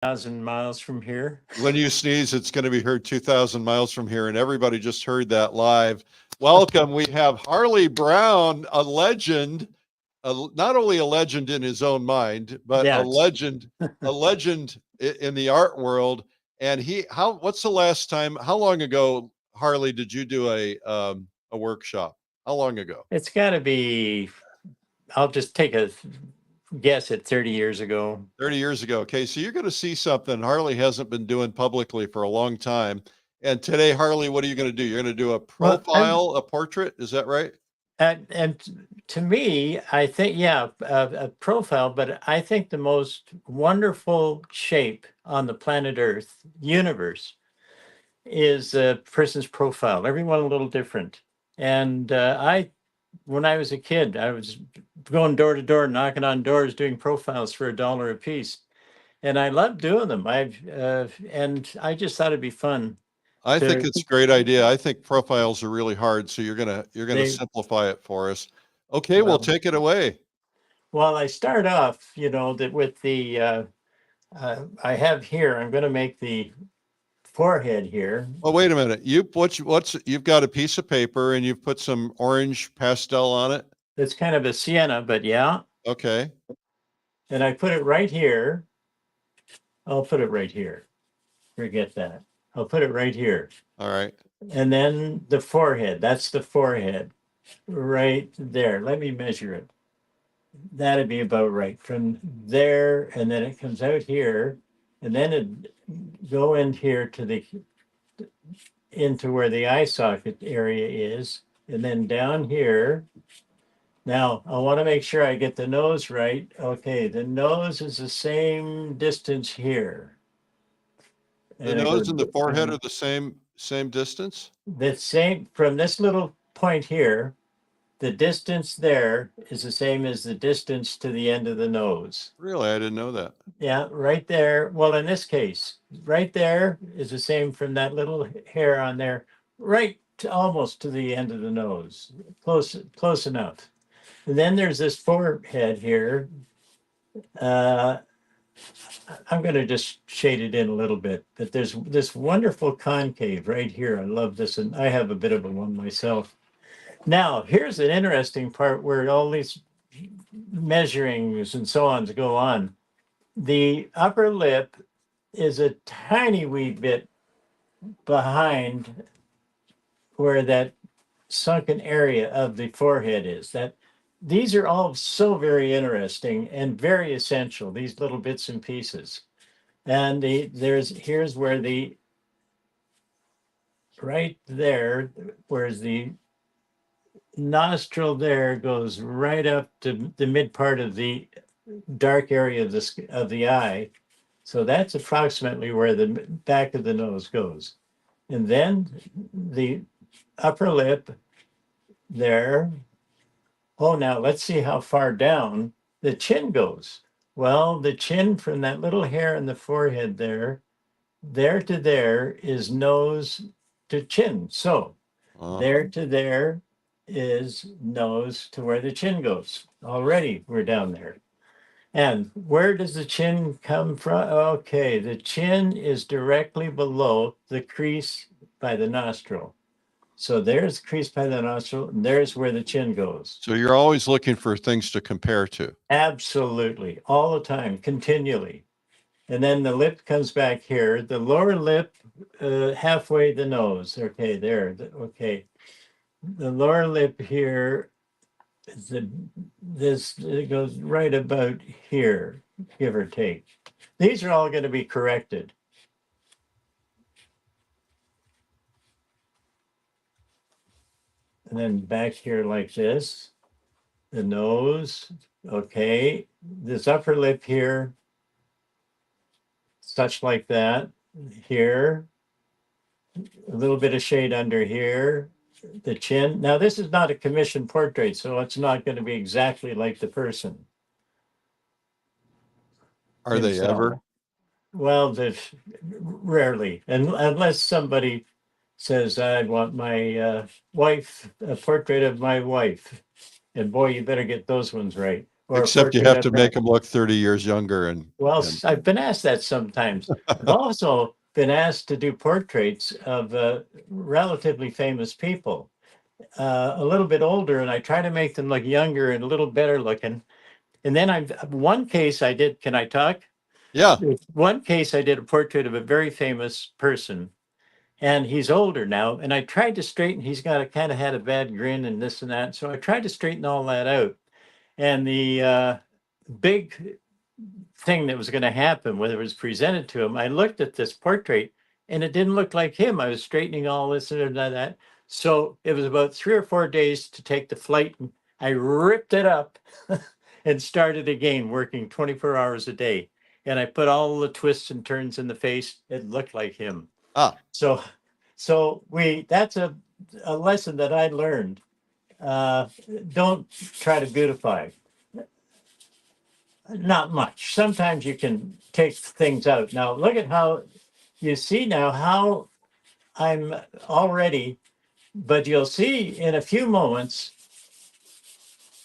2,000 miles from here. When you sneeze, it's going to be heard 2,000 miles from here, and everybody just heard that live. Welcome. We have Harley Brown, a legend, not only a legend in his own mind, but Yeah, a legend in the art world. And what's the last time, how long ago, Harley, did you do a workshop? How long ago? it's got to be, I'll just take a guess at 30 years ago. 30 years ago. Okay, so you're going to see something Harley hasn't been doing publicly for a long time. And today, Harley, what are you going to do? You're going to do a profile, a portrait. Is that right? And to me, I think, yeah, a profile, but I think the most wonderful shape on the planet Earth, universe, is a person's profile. Everyone a little different. And when I was a kid, I was going door to door, knocking on doors, doing profiles for $1 a piece, and I loved doing them. And I just thought it'd be fun. I think it's a great idea. I think profiles are really hard, so you're gonna simplify it for us. Okay, well, take it away. Well, I start off, that with the I have here. I'm going to make the forehead here. Oh, wait a minute. You've got a piece of paper and you've put some orange pastel on it. It's kind of a sienna, but yeah. Okay. And I put it right here. I'll put it right here. Forget that. I'll put it right here. All right. And then the forehead. That's the forehead right there. Let me measure it. That'd be about right. From there, and then it comes out here, and then it go in here into where the eye socket area is, and then down here. Now, I want to make sure I get the nose right. Okay, the nose is the same distance here. The nose and the forehead are the same distance? The same, from this little point here, the distance there is the same as the distance to the end of the nose. Really? I didn't know that. Yeah, right there. Well, in this case, right there is the same from that little hair on there, right to almost to the end of the nose. Close enough. And then there's this forehead here. I'm going to just shade it in a little bit, but there's this wonderful concave right here. I love this, and I have a bit of a one myself. Now, here's an interesting part where all these measurings and so on go on. The upper lip is a tiny wee bit behind where that sunken area of the forehead is. These are all so very interesting and very essential, these little bits and pieces. And here's where right there, whereas the nostril there goes right up to the mid part of the dark area of the eye. So that's approximately where the back of the nose goes. And then the upper lip there. Oh, now let's see how far down the chin goes. Well, the chin from that little hair in the forehead there to there is nose to chin. So there to there is nose to where the chin goes. Already we're down there. And where does the chin come from? Okay, the chin is directly below the crease by the nostril. So there's the crease by the nostril, and there's where the chin goes. So you're always looking for things to compare to. Absolutely, all the time, continually. And then the lip comes back here. The lower lip, halfway the nose. Okay, there. Okay, the lower lip here. It goes right about here, give or take. These are all going to be corrected. And then back here like this, the nose, okay. This upper lip here, such like that, here, a little bit of shade under here, the chin. Now this is not a commissioned portrait, so it's not going to be exactly like the person. Are they ever? Well, rarely, unless somebody says, I want my wife, a portrait of my wife. And boy, you better get those ones right. or a Except you portrait have of to him. make them look 30 years younger. Well, I've been asked that sometimes. I've also been asked to do portraits of relatively famous people, a little bit older, and I try to make them look younger and a little better looking. And then one case I did, can I talk? yeah. One case I did a portrait of a very famous person, and he's older now. And I tried to straighten, he's got a kind of had a bad grin and this and that. So I tried to straighten all that out. And the big thing that was going to happen when it was presented to him, I looked at this portrait and it didn't look like him. I was straightening all this and that. So it was about 3 or 4 days to take the flight. And I ripped it up and started again, working 24 hours a day. And I put all the twists and turns in the face. It looked like him. Ah, So that's a lesson that I learned. Don't try to beautify. Not much. Sometimes you can take things out. Now look at how you see now how I'm already, but you'll see in a few moments.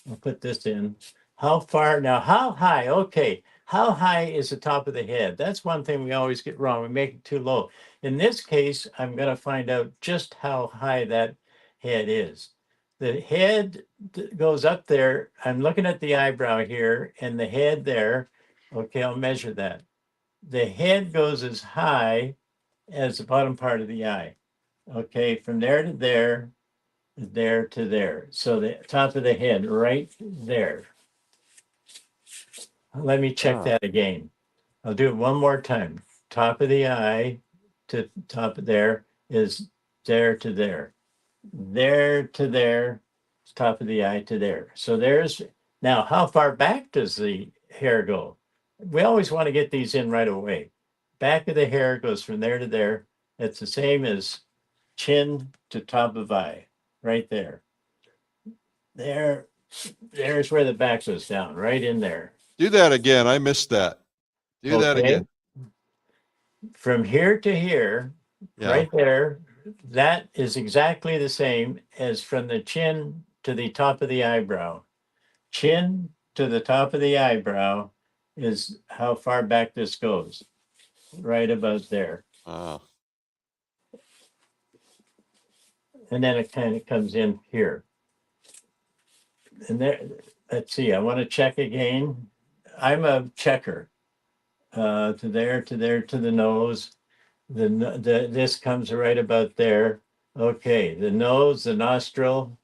I'll put this in. How far now? How high? Okay. How high is the top of the head? That's one thing we always get wrong. We make it too low. In this case, I'm going to find out just how high that head is. The head goes up there. I'm looking at the eyebrow here and the head there. Okay, I'll measure that. The head goes as high as the bottom part of the eye. Okay, from there to there, there to there. So the top of the head right there. Let me check that again. I'll do it one more time. Top of the eye to top of there is there to there. There to there, top of the eye to there. So there's, now how far back does the hair go? We always want to get these in right away. Back of the hair goes from there to there. It's the same as chin to top of eye, right there. There's where the back goes down, right in there. do that again. I missed that. Do that again. From here to here, right there, that is exactly the same as from the chin to the top of the eyebrow. Chin to the top of the eyebrow is how far back this goes, right about there. Wow. And then it kind of comes in here. And there, let's see, I want to check again. I'm a checker. To there, to there, to the nose. This comes right about there. Okay, the nose, the nostril,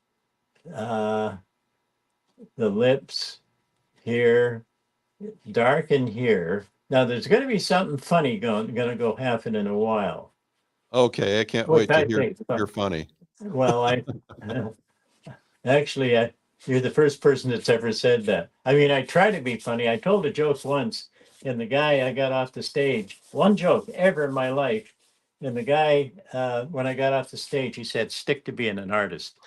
the lips here, darken here. Now there's going to be something funny going to go happen in a while. Okay, I can't wait to hear you're funny. Well, actually, you're the first person that's ever said that. I mean, I try to be funny. I told a joke once, and the guy, I got off the stage, one joke ever in my life. And the guy, when I got off the stage, he said, "Stick to being an artist."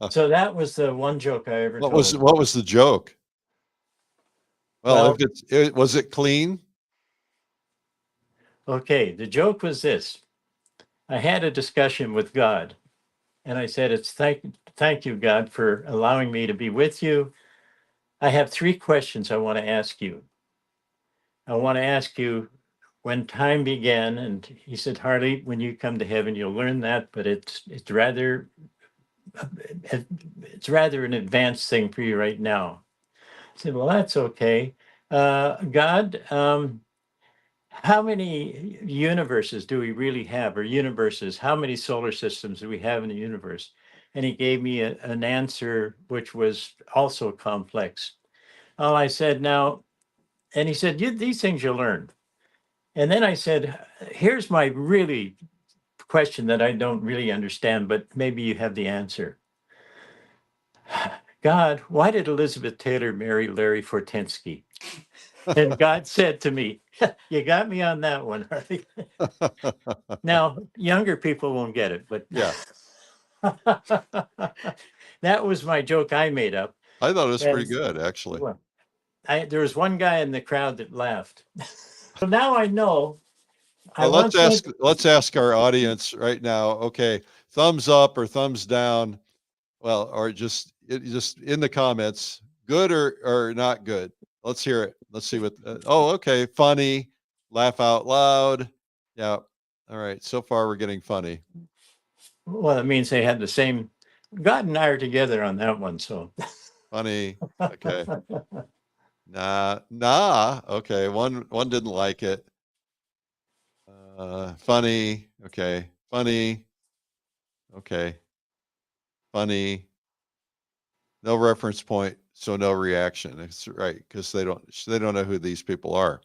So that was the one joke I ever told. What was the joke? Well, if was it clean? Okay, the joke was this. I had a discussion with God, and I said, "It's thank you, God, for allowing me to be with you. I have 3 questions I want to ask you. I want to ask you when time began." And he said, "Harley, when you come to heaven, you'll learn that, but it's rather an advanced thing for you right now." I said, "Well, that's okay. God, how many universes do we really have, or universes? How many solar systems do we have in the universe?" And he gave me an answer which was also complex. Well, I said, "Now," and he said, "These things you learn." And then I said, "Here's my really question that I don't really understand, but maybe you have the answer. God, why did Elizabeth Taylor marry Larry Fortensky?" And God said to me, "You got me on that one, Harley." Now, younger people won't get it, but yeah, that was my joke I made up. I thought it was pretty good, actually. There was one guy in the crowd that laughed. So now I know. Well, let's ask our audience right now. Okay, thumbs up or thumbs down. Well, or just in the comments. Good or not good? Let's hear it. Let's see what. Oh, okay. Funny. Laugh out loud. Yeah. All right. So far, we're getting funny. Well, it means they had the same. God and I are together on that one, so. Funny. Okay. Nah. Okay. One didn't like it. Funny. Okay. Funny. Okay. Funny. No reference point, so no reaction. It's right, because they don't know who these people are.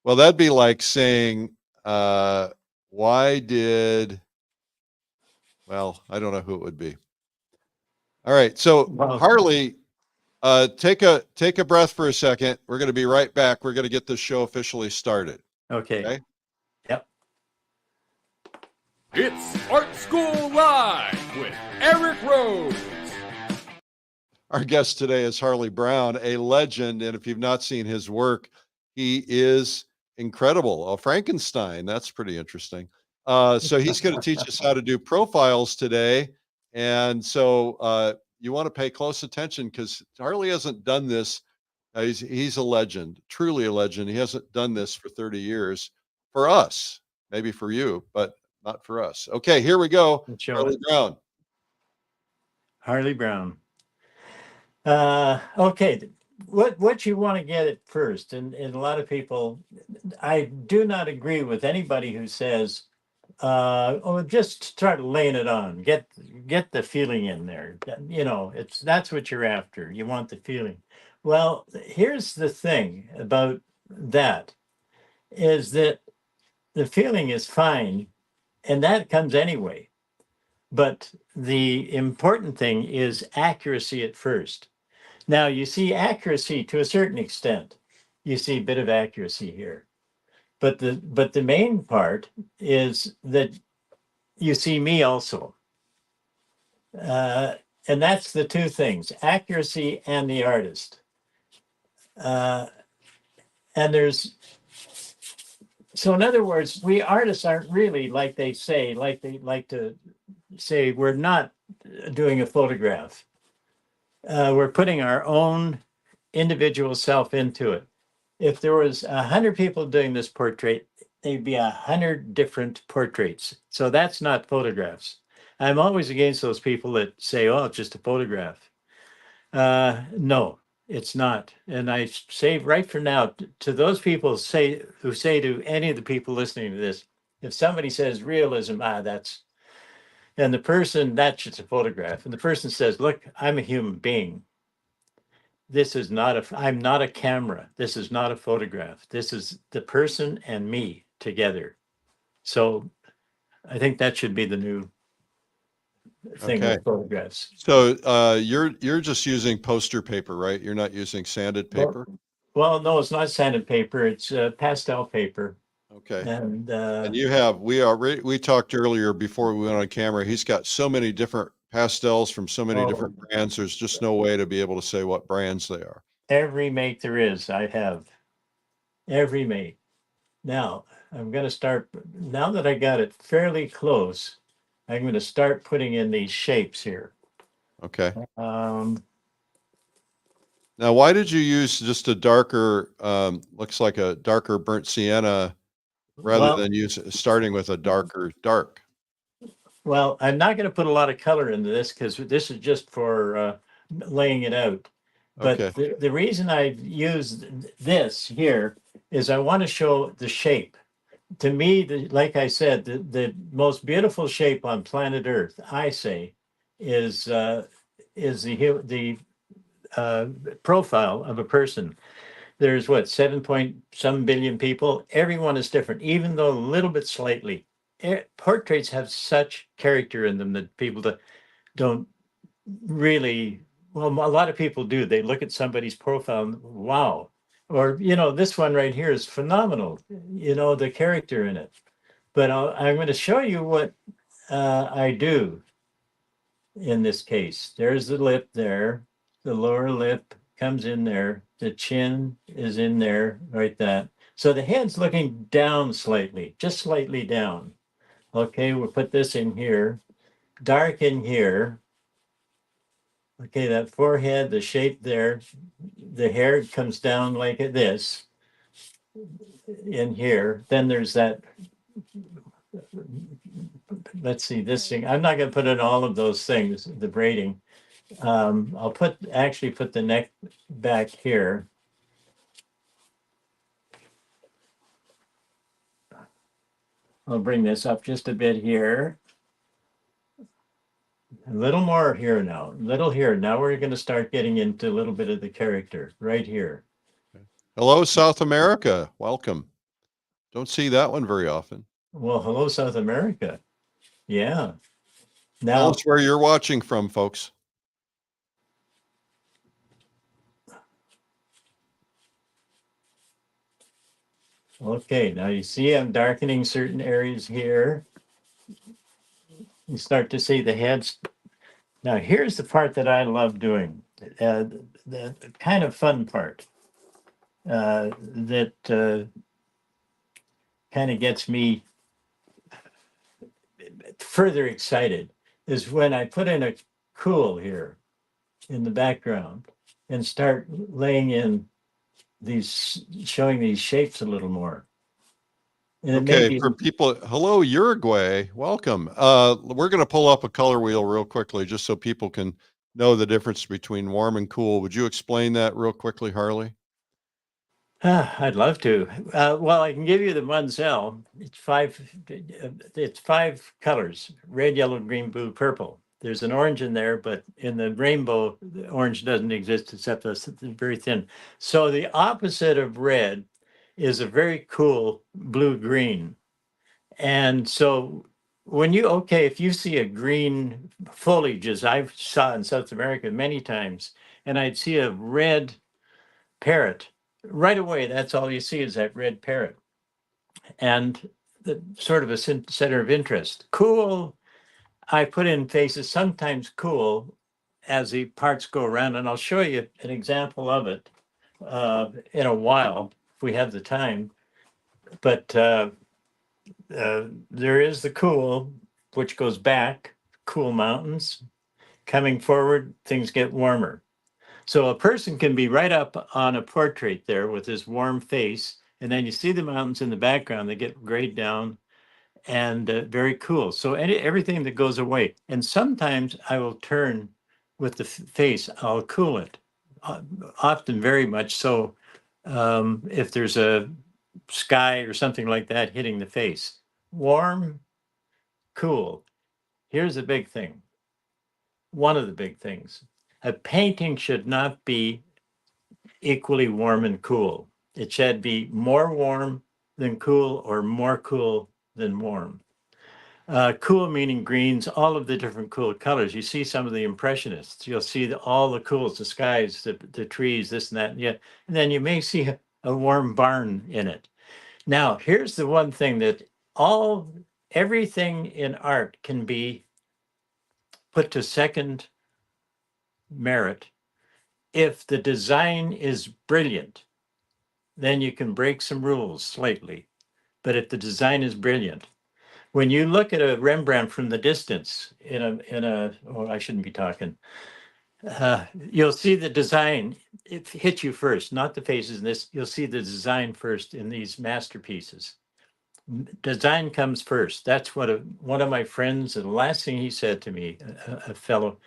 Well, that'd be like saying, why did, well, I don't know who it would be. All right. So Well, Harley, take a breath for a second. We're going to be right back. We're going to get this show officially started. okay. Okay. Yep. It's Art School Live with Eric Rose. Our guest today is Harley Brown, a legend. And if you've not seen his work, he is incredible. Frankenstein. That's pretty interesting. So he's going to teach us how to do profiles today. And so you want to pay close attention, because Harley hasn't done this. He's a legend, truly a legend. He hasn't done this for 30 years for us, maybe for you, but not for us. Okay, here we go. Harley Brown. Harley Brown. Okay, what you want to get at first, and a lot of people, I do not agree with anybody who says, oh, just start laying it on, get the feeling in there. You know, that's what you're after. You want the feeling. Well, here's the thing about that, is that the feeling is fine, and that comes anyway. But the important thing is accuracy at first. Now, you see accuracy to a certain extent. You see a bit of accuracy here. But the main part is that you see me also. And that's the two things, accuracy and the artist. And so in other words, we artists aren't really, like they like to say, we're not doing a photograph. We're putting our own individual self into it. If there was 100 people doing this portrait, there'd be 100 different portraits. So that's not photographs. I'm always against those people that say, oh, it's just a photograph. No, it's not. And I say right for now to those people who say to any of the people listening to this, if somebody says realism, that's, and the person, that's just a photograph. And the person says, look, I'm a human being. This is not I'm not a camera. This is not a photograph. This is the person and me together. So I think that should be the new thing with photographs. So you're just using poster paper, right? You're not using sanded paper? Well, no, it's not sanded paper. It's pastel paper. Okay. And you have, we talked earlier before we went on camera, he's got so many different pastels from so many different brands. There's just no way to be able to say what brands they are. Every make there is, I have. Every make. Now, I'm going to start, now that I got it fairly close, I'm going to start putting in these shapes here. Okay. Now, why did you use just a darker, looks like a darker burnt sienna, rather than starting with a darker dark? Well, I'm not going to put a lot of color into this because this is just for laying it out. But okay. the reason I've used this here is I want to show the shape. To me, like I said, the most beautiful shape on planet Earth, I say, is the profile of a person. There's what, 7 billion people. Everyone is different, even though a little bit slightly. Portraits have such character in them that people don't really, well, a lot of people do. They look at somebody's profile and wow. Or, you know, this one right here is phenomenal, you know, the character in it. But I'm going to show you what I do in this case. There's the lip there. The lower lip comes in there. The chin is in there, right that. So the head's looking down slightly, just slightly down. Okay, we'll put this in here. Dark in here. Okay, that forehead, the shape there, the hair comes down like this in here. Then there's that, let's see, this thing. I'm not going to put in all of those things, the braiding. I'll actually put the neck back here. I'll bring this up just a bit here. A little more here now, little here. Now we're going to start getting into a little bit of the character right here. Hello, South America. Welcome. Don't see that one very often. Well, hello, South America. Yeah. Tell Now, us where you're watching from, folks. okay, now you see I'm darkening certain areas here. You start to see the heads. Now, here's the part that I love doing, the kind of fun part that kind of gets me further excited is when I put in a cool here in the background and start laying in these, showing these shapes a little more. And it may Okay, be, for people, hello, Uruguay. Welcome. We're going to pull up a color wheel real quickly just so people can know the difference between warm and cool. Would you explain that real quickly, Harley? I'd love to. Well, I can give you the 𝗦𝘁. It's five colors: red, yellow, green, blue, purple. There's an orange in there, but in the rainbow, the orange doesn't exist except it's very thin. So the opposite of red is a very cool blue-green. And so when if you see a green foliage, as I saw in South America many times, and I'd see a red parrot, right away, that's all you see is that red parrot. And the sort of a center of interest. Cool, I put in faces, sometimes cool, as the parts go around, and I'll show you an example of it in a while, if we have the time. But there is the cool, which goes back, cool mountains. Coming forward, things get warmer. So a person can be right up on a portrait there with this warm face, and then you see the mountains in the background, they get grayed down and very cool. So everything that goes away. And sometimes I will turn with the face, I'll cool it, often very much so if there's a sky or something like that hitting the face. Warm, cool. Here's the big thing. One of the big things. A painting should not be equally warm and cool. It should be more warm than cool or more cool than warm. Cool meaning greens, all of the different cool colors. You see some of the impressionists. You'll see all the cools, the skies, the trees, this and that. And then you may see a warm barn in it. Now, here's the one thing that everything in art can be put to second merit. If the design is brilliant, then you can break some rules slightly. But if the design is brilliant, when you look at a Rembrandt from the distance I shouldn't be talking. You'll see the design. It hits you first, not the faces in this. You'll see the design first in these masterpieces. Design comes first. That's what one of my friends, the last thing he said to me, a fellow,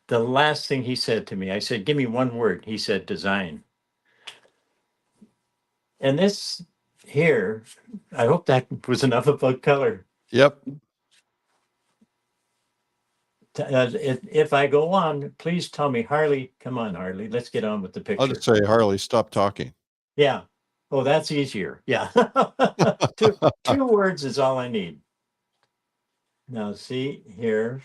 the last thing he said to me, I said, give me one word. He said, design. And this here, I hope that was enough about color. Yep. If I go on, please tell me, Harley, come on, Harley, let's get on with the picture. I'll just say, Harley, stop talking. Yeah. Oh, that's easier. Yeah. two words is all I need. Now, see here.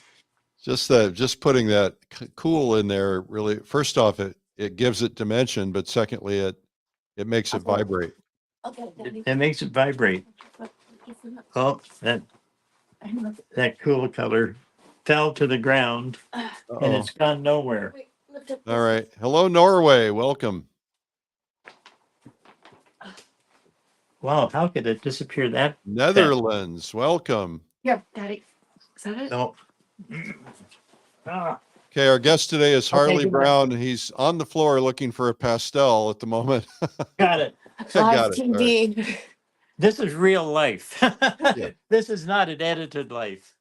Just putting that cool in there really, first off, it gives it dimension, but secondly, it makes it vibrate. It makes it vibrate. Oh, that cool color fell to the ground and it's gone nowhere. All right. Hello, Norway. Welcome. Wow, how could it disappear that? Netherlands. Welcome. Here, Daddy. Is that it? No. Ah, Okay, our guest today is Harley good. Brown. He's on the floor looking for a pastel at the moment. Got it. Got it. All right. TV. This is real life. Yeah. This is not an edited life.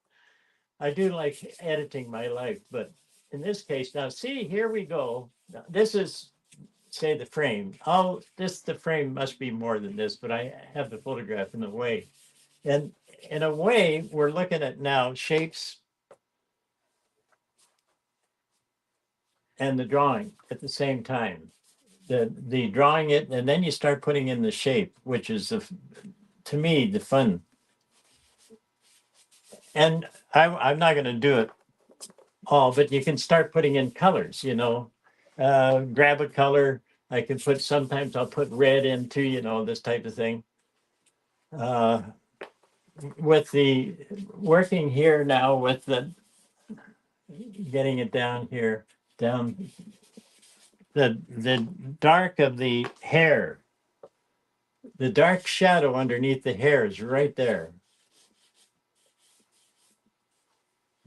I do like editing my life, but in this case, now see, here we go. Now, this is, say, the frame. The frame must be more than this, but I have the photograph in a way. And in a way, we're looking at now shapes and the drawing at the same time. The drawing it, and then you start putting in the shape, which is to me the fun. And I'm not going to do it all, but you can start putting in colors. Grab a color. I can put, sometimes I'll put red into, this type of thing. With the working here now with the getting it down here, down the dark of the hair, the dark shadow underneath the hair is right there.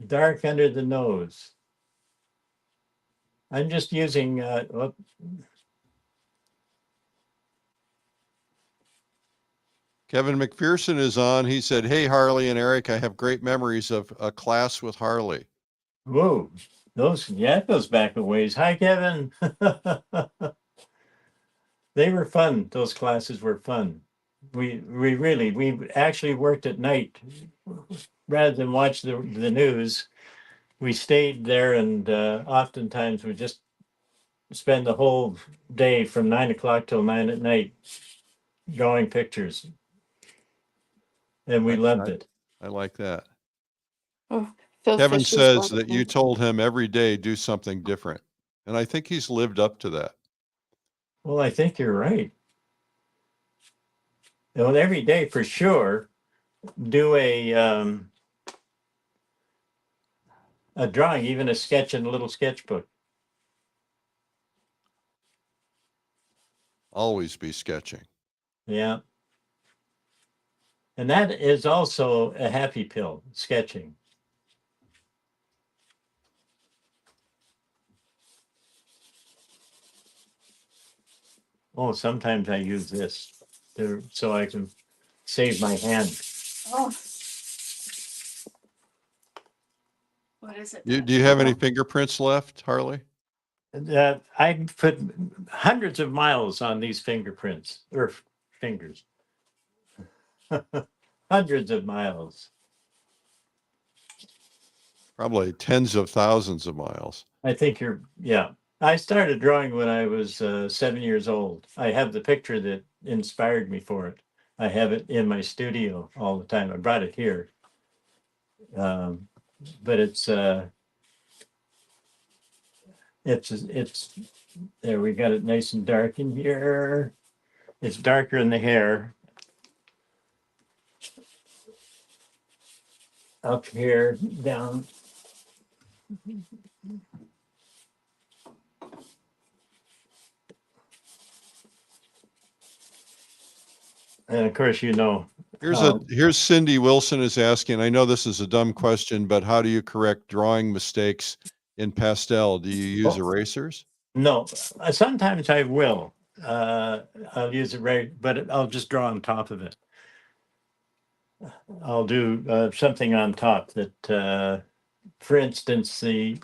Dark under the nose. I'm just using, Kevin McPherson is on. He said, "Hey, Harley and Eric, I have great memories of a class with Harley." whoa, it goes back a ways. Hi, Kevin. They were fun. Those classes were fun. We actually worked at night rather than watch the news. We stayed there, and oftentimes we just spend the whole day from 9 o'clock till 9 at night drawing pictures. And we loved it. I like that. Oh, Phil Kevin Fisher's says that wonderful. you told him every day do something different. And I think he's lived up to that. Well, I think you're right. Every day for sure, do a drawing, even a sketch in a little sketchbook. Always be sketching. Yeah. And that is also a happy pill, sketching. Oh, sometimes I use this so I can save my hand. Oh. What is it? Do you have any fingerprints left, Harley? I put hundreds of miles on these fingerprints, or fingers. Hundreds of miles. Probably tens of thousands of miles. I think yeah. I started drawing when I was 7 years old. I have the picture that inspired me for it. I have it in my studio all the time. I brought it here. But it's there, we got it nice and dark in here. It's darker in the hair. Up here, down. And of course, Here's Cindy Wilson is asking, I know this is a dumb question, but how do you correct drawing mistakes in pastel? Do you use erasers? No, sometimes I will. I'll use it right, but I'll just draw on top of it. I'll do something on top that, for instance, in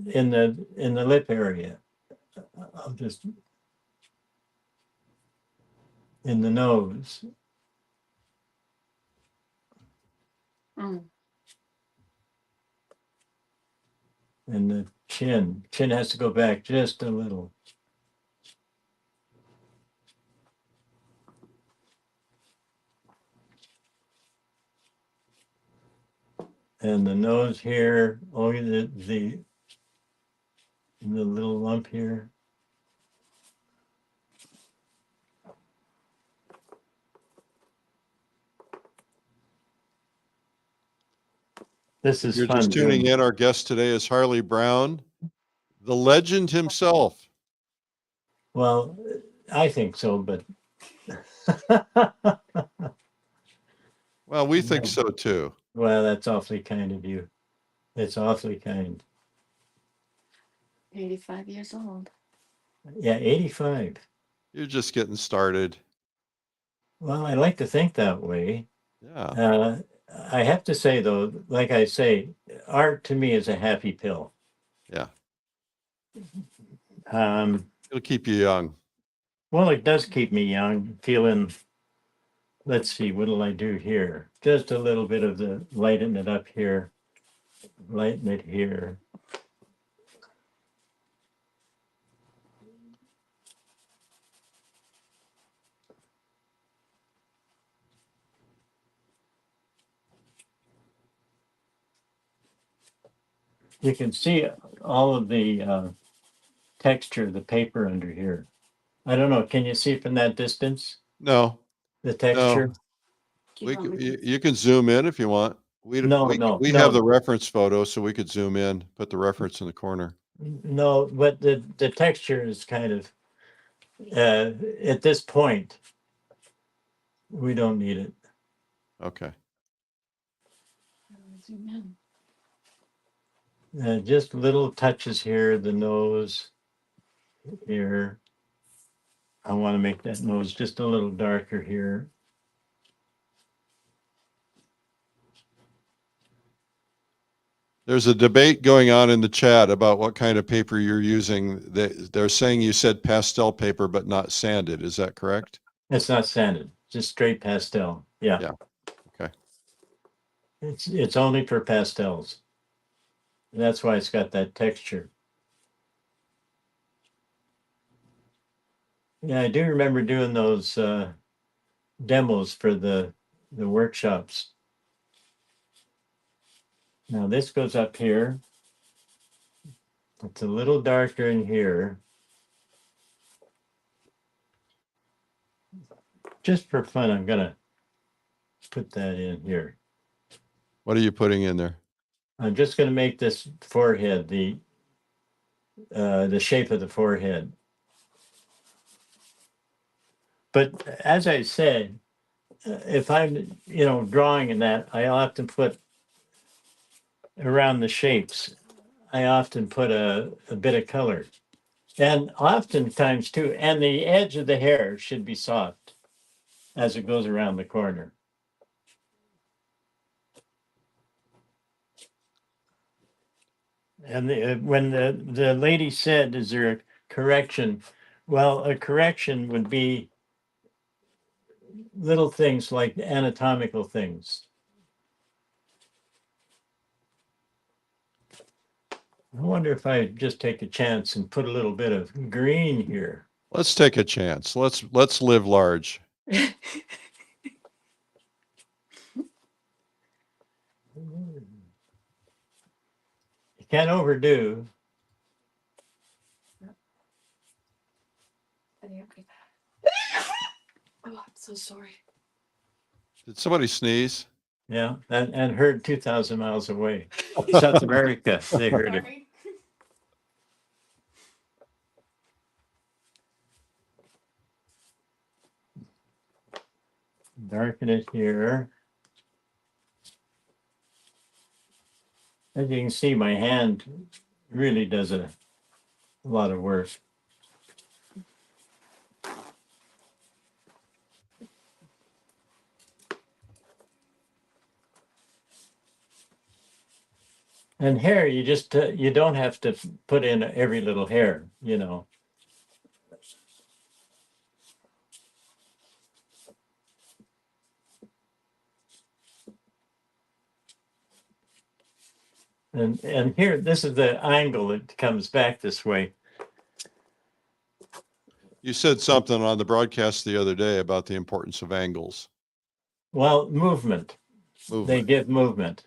the lip area, I'll just in the nose. Mm. And the chin has to go back just a little. And the nose here, the little lump here. This is You're fun. just tuning in. Our guest today is Harley Brown, the legend himself. Well, I think so, but Well, we think so too. well, that's awfully kind of you. It's awfully kind. 85 years old. Yeah, 85. You're just getting started. Well, I like to think that way. Yeah. I have to say, though, like I say, art to me is a happy pill. Yeah. It'll keep you young. Well, it does keep me young, feeling, let's see, what'll I do here? Just a little bit of the lighten it up here, lighten it here. You can see all of the texture of the paper under here. I don't know, can you see from that distance, No, the texture? you can zoom in if you want. We have the reference photo, so we could zoom in, put the reference in the corner. No, but the texture is kind of, at this point, we don't need it. Okay. Zoom in. Just little touches here, the nose here. I want to make that nose just a little darker here. There's a debate going on in the chat about what kind of paper you're using. They're saying you said pastel paper, but not sanded. Is that correct? It's not sanded, just straight pastel. Yeah. Yeah. Okay. It's only for pastels. That's why it's got that texture. Yeah, I do remember doing those demos for the workshops. Now this goes up here. It's a little darker in here. Just for fun, I'm gonna put that in here. What are you putting in there? I'm just gonna make this forehead the shape of the forehead. But as I said, if I'm, drawing in that, I often put around the shapes, I often put a bit of color. And oftentimes too, and the edge of the hair should be soft as it goes around the corner. And when the lady said, is there a correction? Well, a correction would be little things like anatomical things. I wonder if I just take a chance and put a little bit of green here. Let's take a chance. Let's live large. You can't overdo. Oh, I'm so sorry. Did somebody sneeze? Yeah, and heard 2,000 miles away. South America, they heard it. Sorry. Darken it here. As you can see, my hand really does a lot of work. And hair, you just, you don't have to put in every little hair, And here, this is the angle that comes back this way. You said something on the broadcast the other day about the importance of angles. Well, movement. They give movement.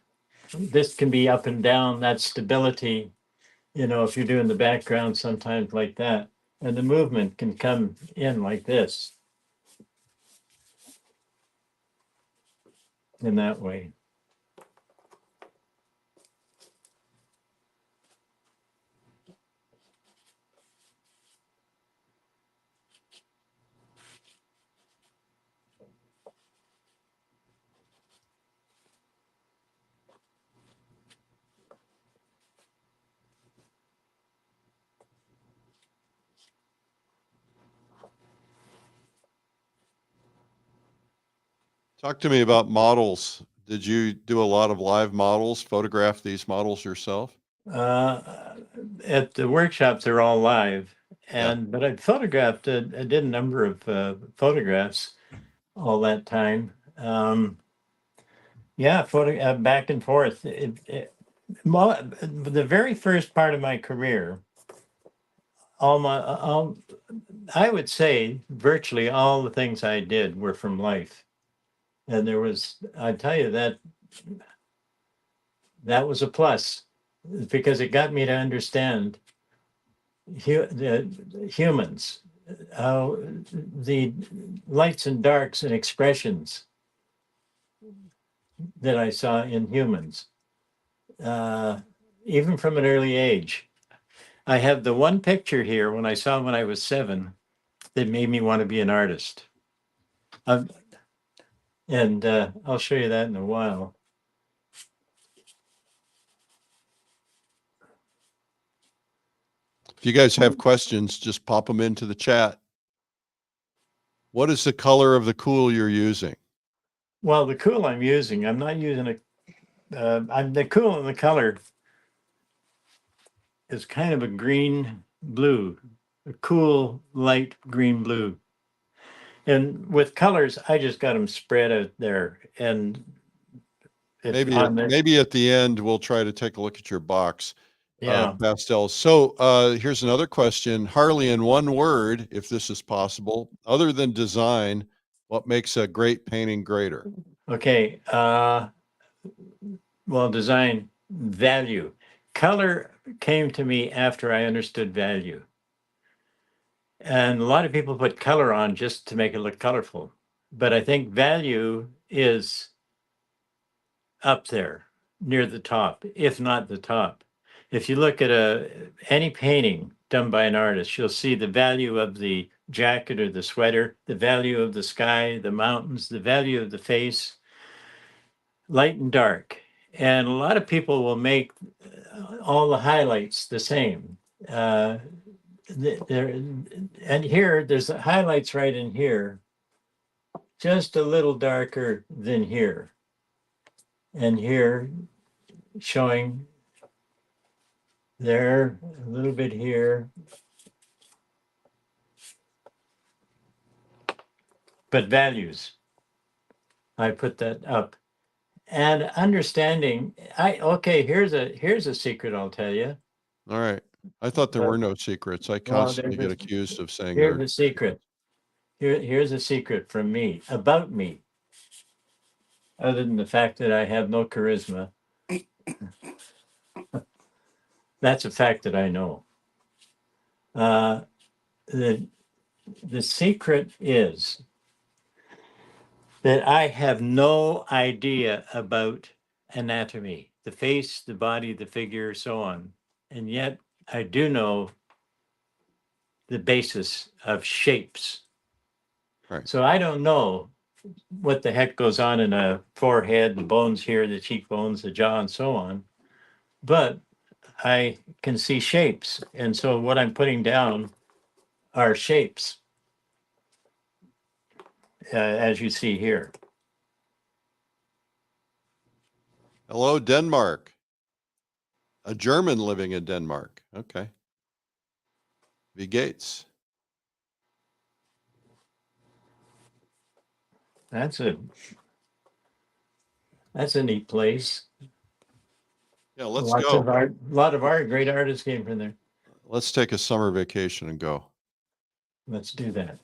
This can be up and down, that's stability. If you're doing the background sometimes like that, and the movement can come in like this. In that way. Talk to me about models. Did you do a lot of live models, photograph these models yourself? At the workshops, they're all live, Yeah. but I photographed. I did a number of photographs all that time. Yeah, back and forth. The very first part of my career, I would say virtually all the things I did were from life, and I tell you that was a plus because it got me to understand the humans, how the lights and darks and expressions that I saw in humans, even from an early age. I have the one picture here when I was 7 that made me want to be an artist. And I'll show you that in a while. If you guys have questions, just pop them into the chat. What is the color of the cool you're using? Well, the cool I'm using, I'm not using the cool and the color is kind of a green blue, a cool light green blue. And with colors, I just got them spread out there. And Maybe at the end, we'll try to take a look at your box. Yeah. Pastels. So here's another question. Harley, in one word, if this is possible, other than design, what makes a great painting greater? Okay. Well, design, value. Color came to me after I understood value. And a lot of people put color on just to make it look colorful. But I think value is up there near the top, if not the top. If you look at any painting done by an artist, you'll see the value of the jacket or the sweater, the value of the sky, the mountains, the value of the face, light and dark. And a lot of people will make all the highlights the same. And here, there's the highlights right in here, just a little darker than here. And here, showing there, a little bit here. But values, I put that up. And understanding, here's a secret I'll tell you. All right. I thought there were no secrets. I constantly get accused of saying here's a secret. Here's a secret from me, about me. Other than the fact that I have no charisma. That's a fact that I know. The secret is that I have no idea about anatomy, the face, the body, the figure, so on. And yet I do know the basis of shapes. Right. So I don't know what the heck goes on in a forehead, the bones here, the cheekbones, the jaw, and so on. But I can see shapes. And so what I'm putting down are shapes, as you see here. Hello, Denmark. A German living in Denmark. Okay. 𝗣𝗍𝗁𝗍. That's a neat place. Yeah, let's Lots go. of art, a lot of art, great artists came from there. Let's take a summer vacation and go. Let's do that.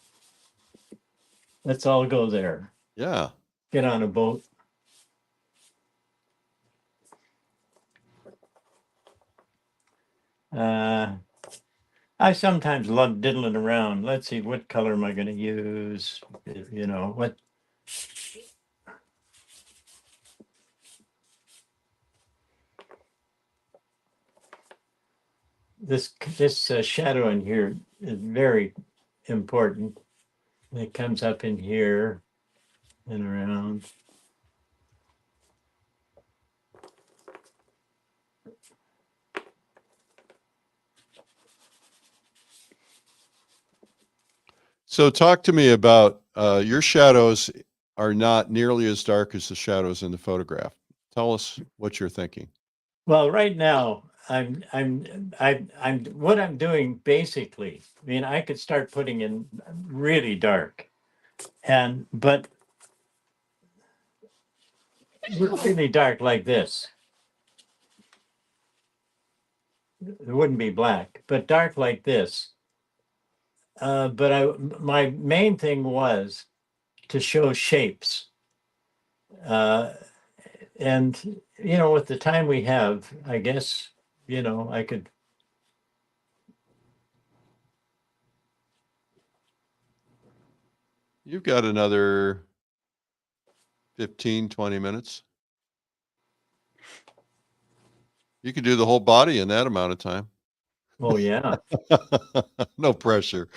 Let's all go there. Yeah. Get on a boat. I sometimes love diddling around. Let's see, what color am I going to use? You know, what? This shadow in here is very important. It comes up in here and around. So talk to me about your shadows are not nearly as dark as the shadows in the photograph. Tell us what you're thinking. Well, right now, what I'm doing basically, I mean, I could start putting in really dark but really dark like this. It wouldn't be black, but dark like this. But my main thing was to show shapes. And, with the time we have, I guess, I could. You've got another 15, 20 minutes. You could do the whole body in that amount of time. Oh, yeah, No pressure.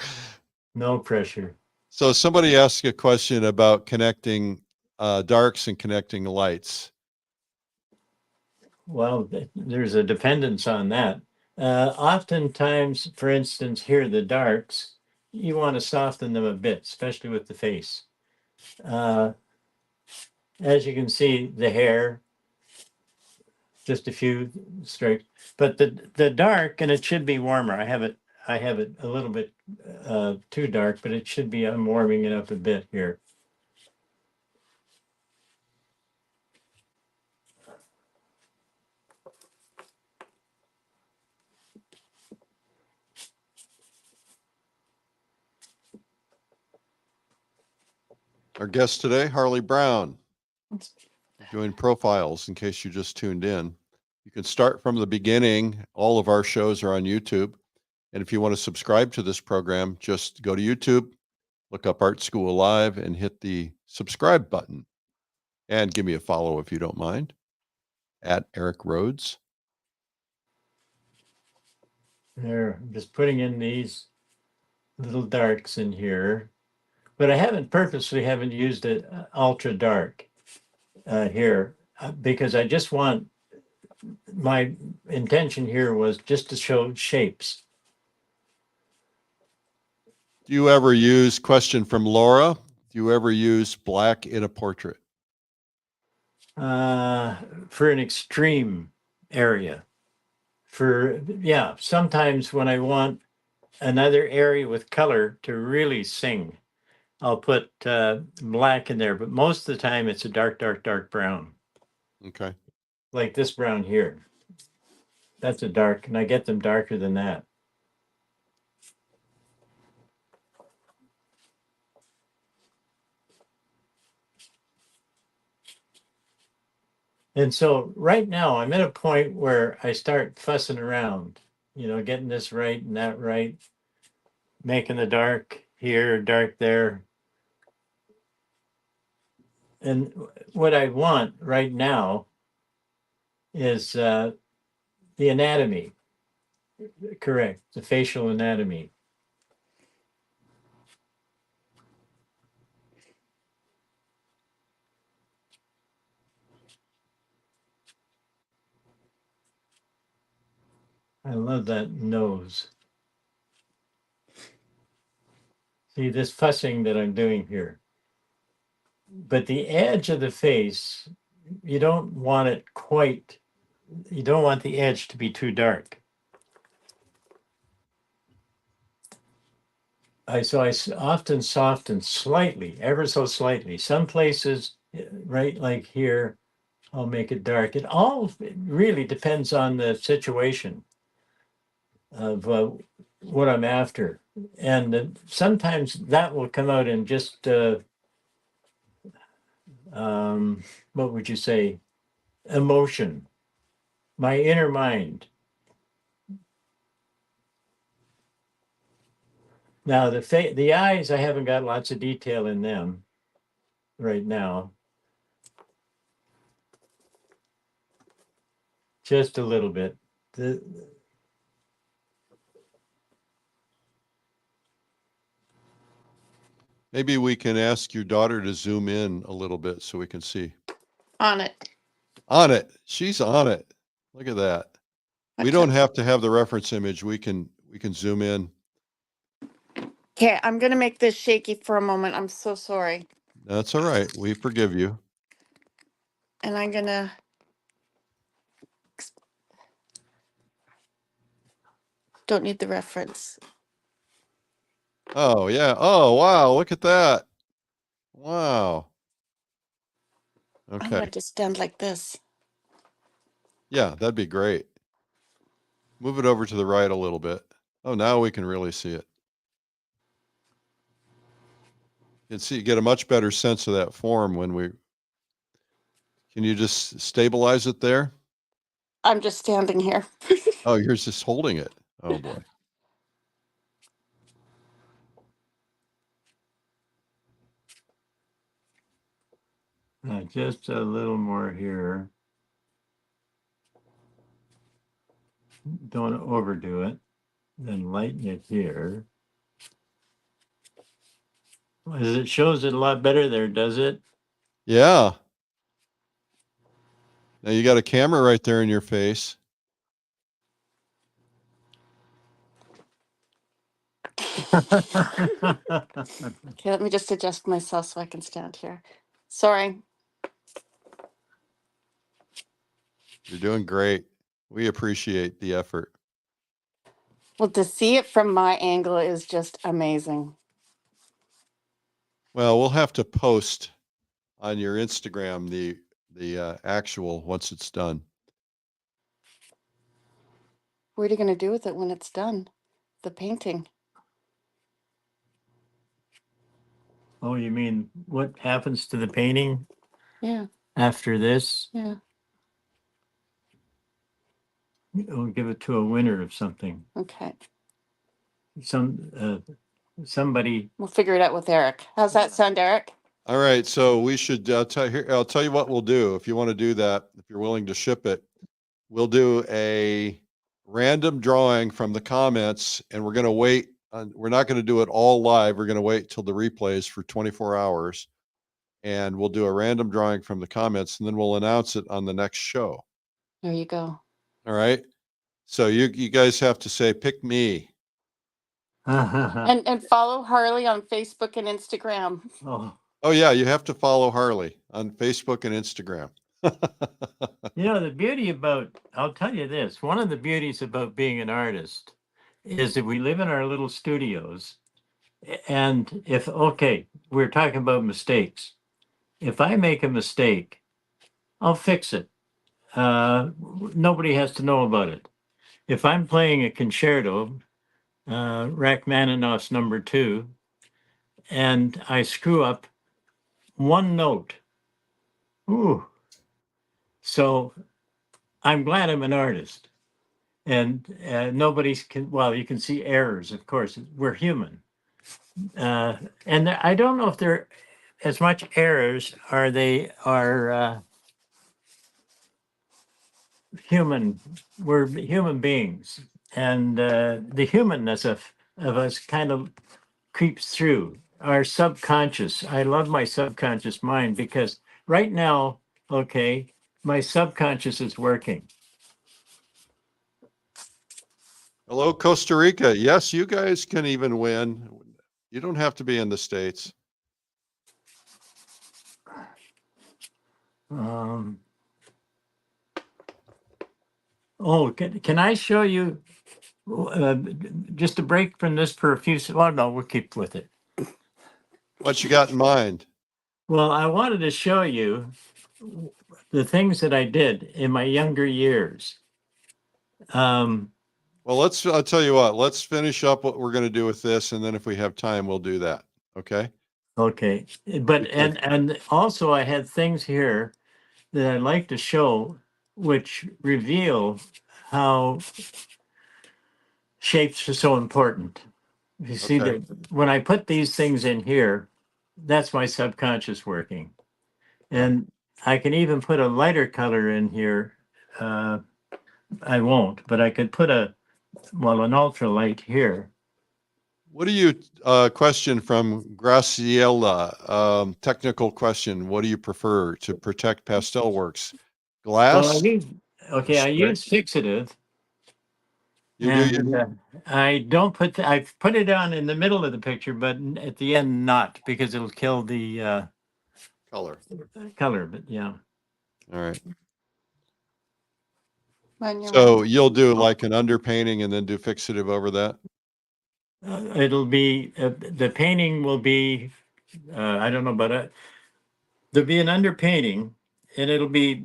no pressure. So somebody asked a question about connecting darks and connecting lights. Well, there's a dependence on that. Oftentimes, for instance, here, the darks, you want to soften them a bit, especially with the face. As you can see, the hair, just a few stripes, but the dark, and it should be warmer. I have it a little bit too dark, but it should be, I'm warming it up a bit here. Our guest today, Harley Brown, doing profiles in case you just tuned in. You can start from the beginning. All of our shows are on YouTube. And if you want to subscribe to this program, just go to YouTube, look up Art School Live, and hit the subscribe button. And give me a follow if you don't mind, at Eric Rhodes. There, I'm just putting in these little darks in here, but I purposely haven't used it ultra dark here because I just want, my intention here was just to show shapes. Do you ever use, question from Laura, do you ever use black in a portrait? For an extreme area. Sometimes when I want another area with color to really sing, I'll put black in there, but most of the time it's a dark, dark, dark brown. Okay. Like this brown here. That's a dark, and I get them darker than that. And so right now I'm at a point where I start fussing around, getting this right and that right, making the dark here, dark there. And what I want right now is the anatomy, correct, the facial anatomy. I love that nose. See this fussing that I'm doing here. But the edge of the face, you don't want the edge to be too dark. I often soften slightly, ever so slightly. Some places, right, like here, I'll make it dark. It all really depends on the situation of what I'm after. And sometimes that will come out in just, what would you say, emotion, my inner mind. Now the eyes, I haven't got lots of detail in them right now. Just a little bit. Maybe we can ask your daughter to zoom in a little bit so we can see. On it. On it. She's on it. Look at that. We Okay. don't have to have the reference image. We can zoom in. Okay, I'm gonna make this shaky for a moment. I'm so sorry. That's all right. We forgive you. And I'm gonna. Don't need the reference. Oh, yeah. Oh, wow. Look at that. Wow. I'm Okay. gonna just stand like this. Yeah, that'd be great. Move it over to the right a little bit. Oh, now we can really see it. You can see, get a much better sense of that form when we, can you just stabilize it there? I'm just standing here. Oh, you're just holding it. Oh boy. Just a little more here. Don't overdo it. Then lighten it here. As it shows it a lot better there, does it? Yeah. Now you got a camera right there in your face. Okay, let me just adjust myself so I can stand here. Sorry. You're doing great. We appreciate the effort. Well, to see it from my angle is just amazing. Well, we'll have to post on your Instagram the actual once it's done. What are you gonna do with it when it's done? The painting. Oh, you mean what happens to the painting Yeah, after this? yeah. We'll give it to a winner of something. Okay. Somebody. We'll figure it out with Eric. How's that sound, Eric? All right, so we should I'll tell you what we'll do. If you want to do that, if you're willing to ship it, we'll do a random drawing from the comments, and we're going to wait. We're not going to do it all live. We're going to wait till the replays for 24 hours, and we'll do a random drawing from the comments, and then we'll announce it on the next show. There you go. All right. So you guys have to say, pick me. And follow Harley on Facebook and Instagram. Oh, Oh yeah, you have to follow Harley on Facebook and Instagram. you know, the beauty about, I'll tell you this, one of the beauties about being an artist is that we live in our little studios. And if, okay, we're talking about mistakes. If I make a mistake, I'll fix it. Nobody has to know about it. If I'm playing a concerto, Rachmaninoff's number 2, and I screw up one note, ooh. So I'm glad I'm an artist. And nobody's can, well, you can see errors, of course. We're human. And I don't know if they're as much errors are they are human. We're human beings. And the humanness of us kind of creeps through our subconscious. I love my subconscious mind because right now, okay, my subconscious is working. Hello, Costa Rica. Yes, you guys can even win. You don't have to be in the States. Oh, can I show you just a break from this for a few? Well, no, we'll keep with it. What you got in mind? Well, I wanted to show you the things that I did in my younger years. Well, I'll tell you what, let's finish up what we're going to do with this. And then if we have time, we'll do that. Okay. Okay. But, and also I had things here that I'd like to show, which reveal how shapes are so important. You see Okay. that when I put these things in here, that's my subconscious working. And I can even put a lighter color in here. I won't, but I could put an ultralight here. What do you, question from Graciela, technical question. What do you prefer to protect pastel works? Glass? Well, I use fixative. I don't put, I put it on in the middle of the picture, but at the end not, because it'll kill the Color. color, but yeah. All right. When you're So ready. you'll do like an underpainting and then do fixative over that? It'll be, the painting will be, I don't know, but there'll be an underpainting and it'll be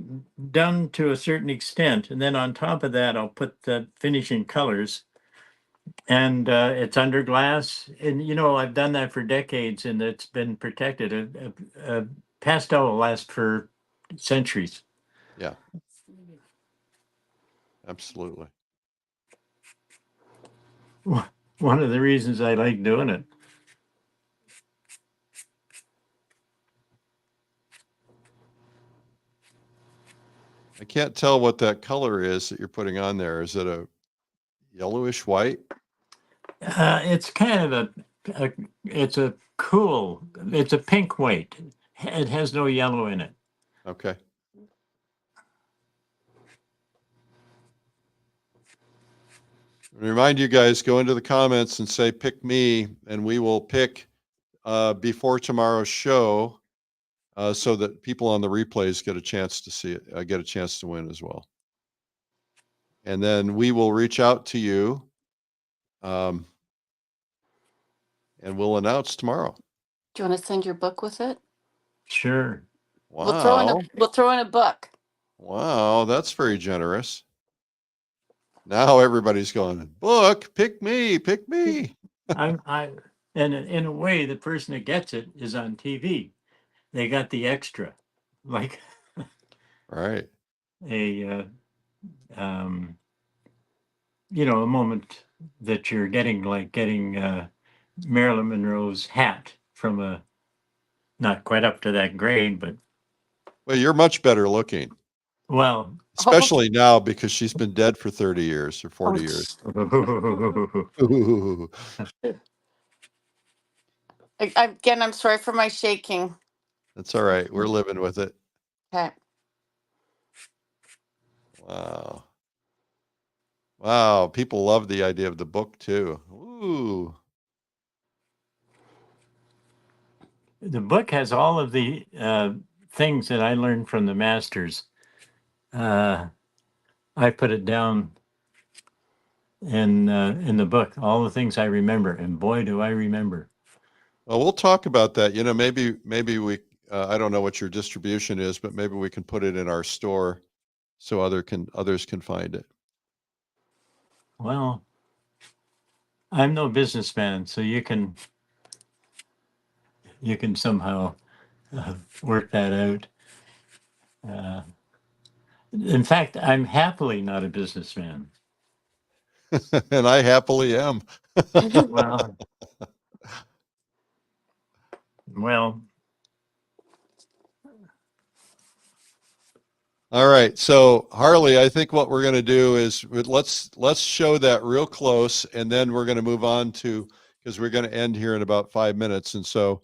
done to a certain extent. And then on top of that, I'll put the finishing colors. And it's under glass. And, you know, I've done that for decades and it's been protected. A pastel will last for centuries. Yeah, absolutely. One of the reasons I like doing it. I can't tell what that color is that you're putting on there. Is it a yellowish white? It's kind of it's a cool, it's a pink white. It has no yellow in it. Okay. Remind you guys, go into the comments and say, pick me, and we will pick before tomorrow's show so that people on the replays get a chance to see it, get a chance to win as well. And then we will reach out to you and we'll announce tomorrow. Do you want to send your book with it? Sure. We'll throw in Wow. a book. Wow, that's very generous. Now everybody's going, book, pick me, pick me. And in a way, the person that gets it is on TV. They got the extra, like Right. a, you know, a moment that you're getting, like getting Marilyn Monroe's hat from a, not quite up to that grade, but Well, you're much better looking, well. especially now because she's been dead for 30 years or 40 years. Ooh. Again, I'm sorry for my shaking. That's all right. We're living with it. Okay. Wow. Wow. People love the idea of the book too. Ooh. The book has all of the things that I learned from the masters. I put it down in the book, all the things I remember, and boy, do I remember. Well, we'll talk about that. You know, maybe we, I don't know what your distribution is, but maybe we can put it in our store so others can find it. Well, I'm no businessman, so you can somehow work that out. In fact, I'm happily not a businessman. And I happily am. Well, well, All right. So Harley, I think what we're going to do is let's show that real close, and then we're going to move on to, because we're going to end here in about 5 minutes. And so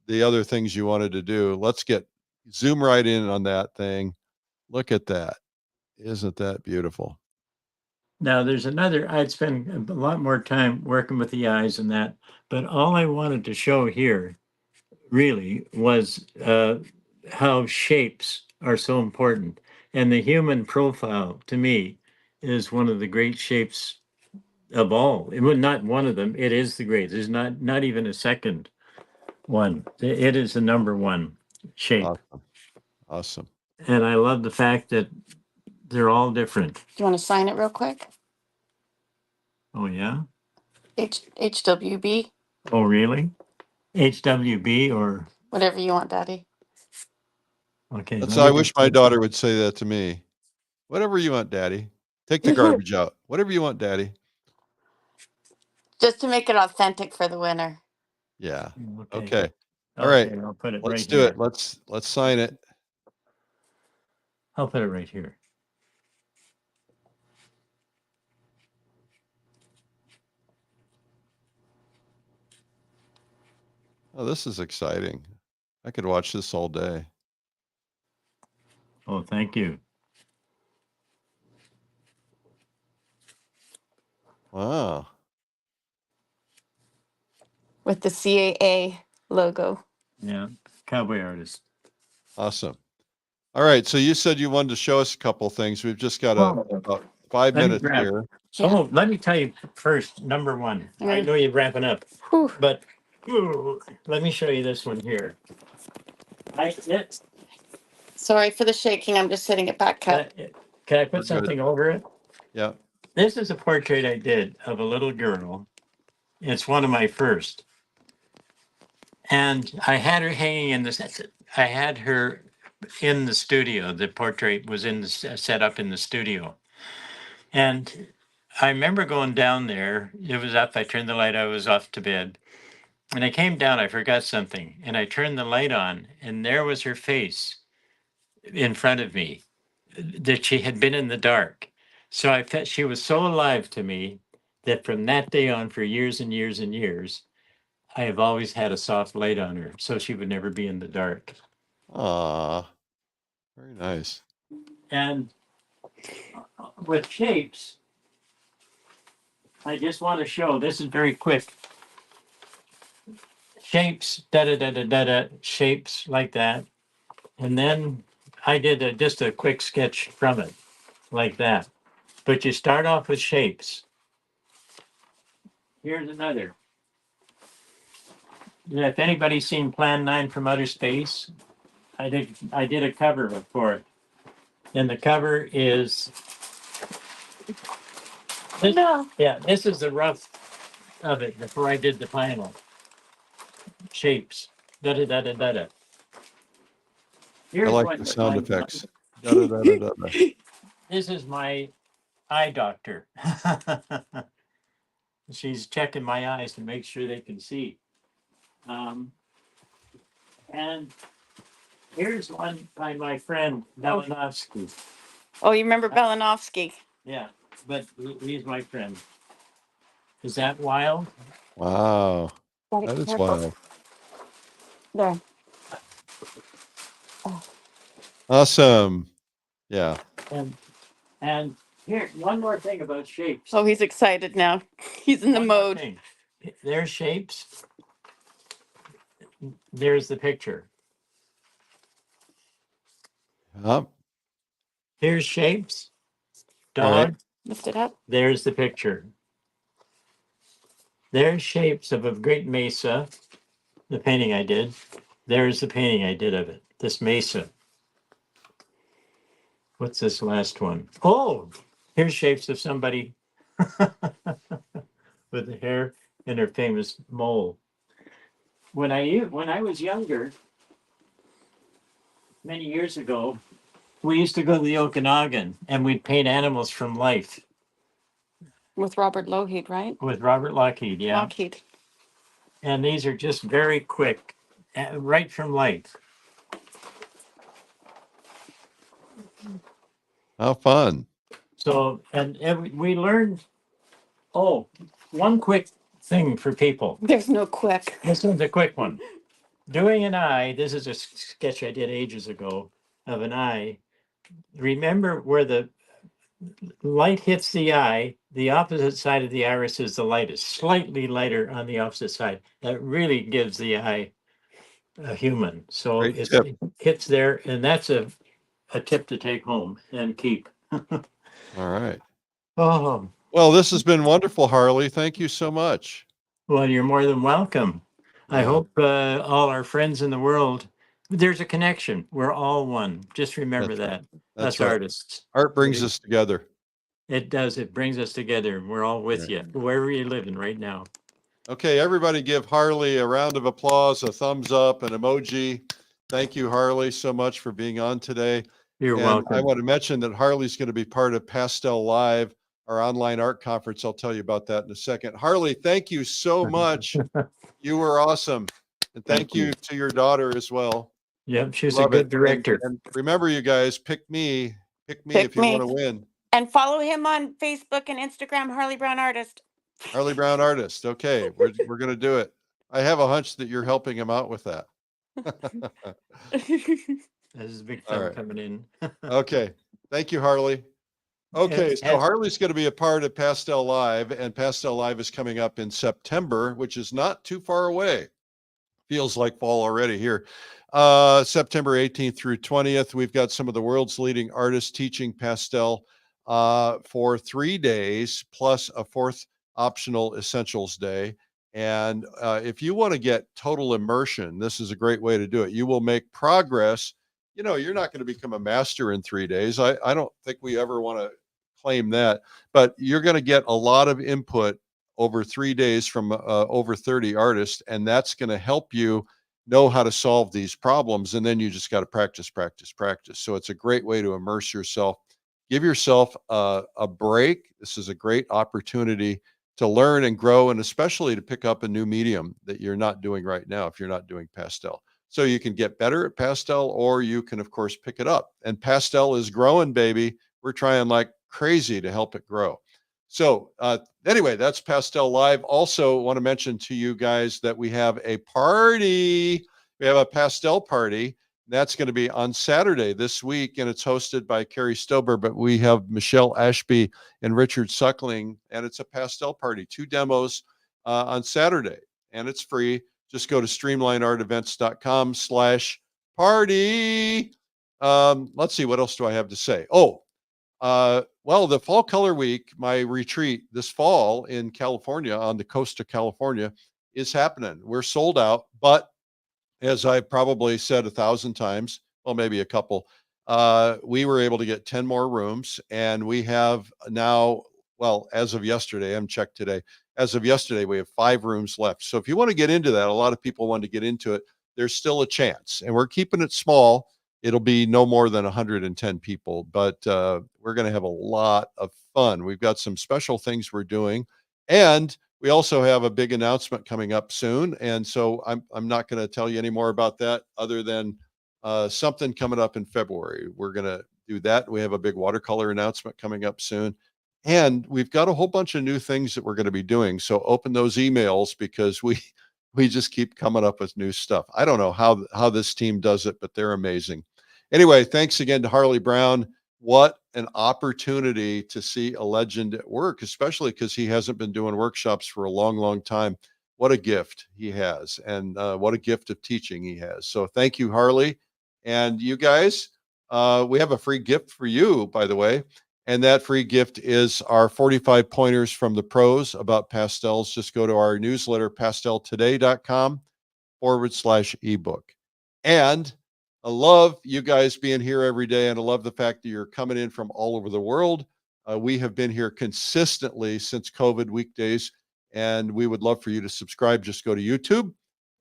the other things you wanted to do, let's zoom right in on that thing. Look at that. Isn't that beautiful? now there's another, I'd spend a lot more time working with the eyes and that, but all I wanted to show here really was how shapes are so important. And the human profile, to me, is one of the great shapes of all. It was not one of them. It is the great. There's not even a second one. It is the number one shape. Awesome. Awesome. And I love the fact that they're all different. Do you want to sign it real quick? Oh, yeah? HWB, Oh, really? HWB or, whatever you want, Daddy. okay. That's, let me I wish just- my daughter would say that to me. Whatever you want, Daddy. Take the garbage out. Whatever you want, Daddy. Just to make it authentic for the winner. Yeah. Okay. Okay. All right. Okay, I'll put it Let's right do here. it. Let's sign it. I'll put it right here. Oh, this is exciting. I could watch this all day. Oh, thank you. Wow. With the CAA logo. Yeah, cowboy artist. Awesome. All right. So you said you wanted to show us a couple things. We've just got about 5 Let me minutes grab- here. Yeah. Oh, let me tell you first, number one. I know you're wrapping up, Whew. but let me show you this one here. Sorry for the shaking. I'm just setting it back up. Can I We're put good. something over it? Yeah. This is a portrait I did of a little girl. It's one of my first. And I had her hanging in this. I had her in the studio. The portrait was set up in the studio. And I remember going down there. It was up. I turned the light. I was off to bed. And I came down. I forgot something. And I turned the light on. And there was her face in front of me that she had been in the dark. So I felt she was so alive to me that from that day on, for years and years and years, I have always had a soft light on her, so she would never be in the dark. Ah, very nice. And with shapes, I just want to show, this is very quick. Shapes, da-da-da-da-da-da, shapes like that. And then I did just a quick sketch from it, like that. But you start off with shapes. Here's another. If anybody's seen Plan 9 from Outer Space, I did a cover for it. And the cover is this, yeah, this is the rough of it before I did the final. Shapes. Da da da da da da. I Here's like what the sound effects. Da-da-da-da-da-da. This is my eye doctor. She's checking my eyes to make sure they can see. And here's one by my friend 𝗤𝗏𝗄𝗶𝗶. Oh, you remember 𝗤𝗏𝗏𝗶𝗏? Yeah, but he's my friend. Is that wild? Wow. That is wild. There. Awesome. Yeah. And here, one more thing about shapes. Oh, he's excited now. He's in the One more mode. thing. There's shapes. There's the picture. Yep. Here's shapes. All Dog. right. Lift it up. There's the picture. There's shapes of a great mesa, the painting I did. There's the painting I did of it, this mesa. What's this last one? Oh, here's shapes of somebody with the hair and her famous mole. When I was younger, many years ago, we used to go to the Okanagan and we'd paint animals from life With Robert Lougheed, right? with Robert Lockheed, yeah. Lougheed. And these are just very quick, right from life. How fun. So, and we learned, oh, one quick thing for people. There's no quick. This one's a quick one. Doing an eye, this is a sketch I did ages ago of an eye. Remember where the light hits the eye, the opposite side of the iris is the lightest, slightly lighter on the opposite side. That really gives the eye a human. So Great it tip. hits there, and that's a tip to take home and keep. All right. Oh, Well, this has been wonderful, Harley. Thank you so much. well, you're more than welcome. I Yeah. hope all our friends in the world, there's a connection. We're all one. Just remember That's that. That's Us right. artists. Art brings us together. It does. It brings us together. We're all with Yeah. you, wherever you're living right now. Okay, everybody give Harley a round of applause, a thumbs up, an emoji. Thank you, Harley, so much for being on today. You're And welcome. I want to mention that Harley's going to be part of Pastel Live, our online art conference. I'll tell you about that in a second. Harley, thank you so much. You were awesome. And thank you to your daughter as well. Yep, she's a Love good it. director. And remember, you guys, pick me Pick if you me. want to win. And follow him on Facebook and Instagram, Harley Brown Artist. Harley Brown Artist. Okay, we're going to do it. I have a hunch that you're helping him out with that. This is a big All fun right. coming in. Okay. Thank you, Harley. Okay, Yes, so yes. Harley's going to be a part of Pastel Live, and Pastel Live is coming up in September, which is not too far away. Feels like fall already here. September 18th through 20th. We've got some of the world's leading artists teaching pastel for 3 days, plus a 4th optional essentials day. And if you want to get total immersion, this is a great way to do it. You will make progress. You know, you're not going to become a master in 3 days. I don't think we ever want to claim that, but you're going to get a lot of input over 3 days from over 30 artists, and that's going to help you know how to solve these problems. And then you just got to practice, practice, practice. So it's a great way to immerse yourself. Give yourself a break. This is a great opportunity to learn and grow, and especially to pick up a new medium that you're not doing right now if you're not doing pastel. So you can get better at pastel, or you can, of course, pick it up. And pastel is growing, baby. We're trying like crazy to help it grow. So anyway, that's Pastel Live. Also want to mention to you guys that we have a party. We have a pastel party. That's going to be on Saturday this week, and it's hosted by 𝗕𝗿ście𝗵𝗶, but we have Michelle Ashby and Richard Suckling, and it's a pastel party, 2 demos on Saturday, and it's free. Just go to streamlineartevents.com/party. Let's see, what else do I have to say? Oh, well, the Fall Color Week, my retreat this fall in California, on the coast of California, is happening. We're sold out, but as I probably said 1,000 times, well, maybe a couple, we were able to get 10 more rooms, and we have now, well, as of yesterday, I haven't checked today. As of yesterday, we have 5 rooms left. So if you want to get into that, a lot of people want to get into it. There's still a chance, and we're keeping it small. It'll be no more than 110 people, but we're going to have a lot of fun. We've got some special things we're doing, and we also have a big announcement coming up soon. And so I'm not going to tell you any more about that, other than something coming up in February. We're going to do that. We have a big watercolor announcement coming up soon, and we've got a whole bunch of new things that we're going to be doing. So open those emails, because we just keep coming up with new stuff. I don't know how this team does it, but they're amazing. Anyway, thanks again to Harley Brown. What an opportunity to see a legend at work, especially because he hasn't been doing workshops for a long, long time. What a gift he has, and what a gift of teaching he has. So thank you, Harley. And you guys, we have a free gift for you, by the way. And that free gift is our 45 pointers from the pros about pastels. Just go to our newsletter, pasteltoday.com/ebook. And I love you guys being here every day, and I love the fact that you're coming in from all over the world. We have been here consistently since COVID weekdays, and we would love for you to subscribe. Just go to YouTube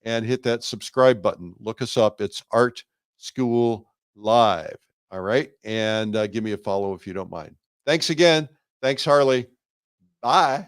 and hit that subscribe button. Look us up. It's Art School Live. All right. And give me a follow if you don't mind. Thanks again. Thanks, Harley. Bye.